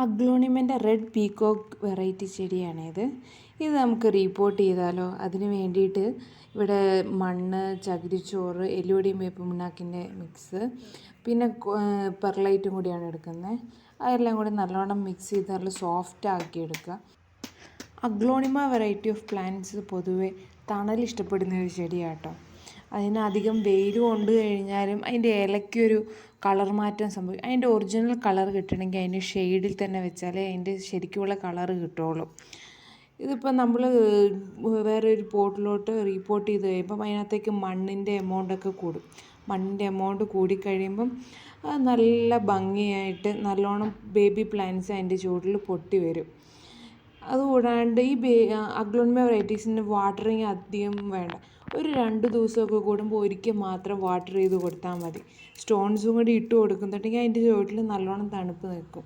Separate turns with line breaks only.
അഗ്ലോണിമൻ്റെ red peacock variety ചെടിയാണിത്. ഇത് നമുക്ക് report ചെയ്താലോ? അതിന് വേണ്ടിയിട്ട് ഇവിടെ മണ്ണ്, ചകിരിച്ചോറ്, എല്ലുപൊടിയും വേപ്പും പിണ്ണാക്കിൻ്റെ മിക്സ്, പിന്നെ പെർലൈറ്റും കൂടിയാണ് എടുക്കുന്നത്. അതെല്ലാം കൂടി നല്ലോണം മിക്സ് ചെയ്ത് നല്ല സോഫ്റ്റ് ആക്കി എടുക്കുക. അഗ്ലോണിമ വെറൈറ്റി ഓഫ് പ്ലാന്റ്സ് പൊതുവെ തണൽ ഇഷ്ടപ്പെടുന്ന ഒരു ചെടിയാട്ടോ. അതിന് അധികം വെയിൽ കൊണ്ട് കഴിഞ്ഞാലും അതിൻ്റെ ഇലയ്ക്കൊരു കളർ മാറ്റം സംഭവിക്കും. അതിൻ്റെ ഒറിജിനൽ കളർ കിട്ടണമെങ്കിൽ അതിൻ്റെ ഷെയ്ഡിൽ തന്നെ വെച്ചാലേ അതിൻ്റെ ശരിക്കുമുള്ള കളറ് കിട്ടുള്ളൂ. ഇതിപ്പോൾ നമ്മൾ വേറെ ഒരു പോട്ടിലോട്ട് റീപോർട്ട് ചെയ്ത് കഴിയുമ്പം അതിനകത്തേക്ക് മണ്ണിൻ്റെ എമൗണ്ടൊക്കെ കൂടും. മണ്ണിൻ്റെ എമൗണ്ട് കൂടിക്കഴിയുമ്പം നല്ല ഭംഗിയായിട്ട് നല്ലോണം ബേബി പ്ലാന്റ്സ് അതിൻ്റെ ചുവട്ടിൽ പൊട്ടി വരും. അതുകൂടാണ്ട് ഈ അഗ്ലോണിമ വെറൈറ്റീസിന് വാട്ടറിങ് അധികം വേണ്ട. ഒരു 2 ദിവസമൊക്കെ കൂടുമ്പോൾ ഒരിക്കൽ മാത്രം വാട്ടർ ചെയ്ത് കൊടുത്താൽ മതി. സ്റ്റോൺസും കൂടി ഇട്ട് കൊടുക്കുന്നുണ്ടെങ്കിൽ അതിൻ്റെ ചുവട്ടിൽ നല്ലോണം തണുപ്പ് നിൽക്കും.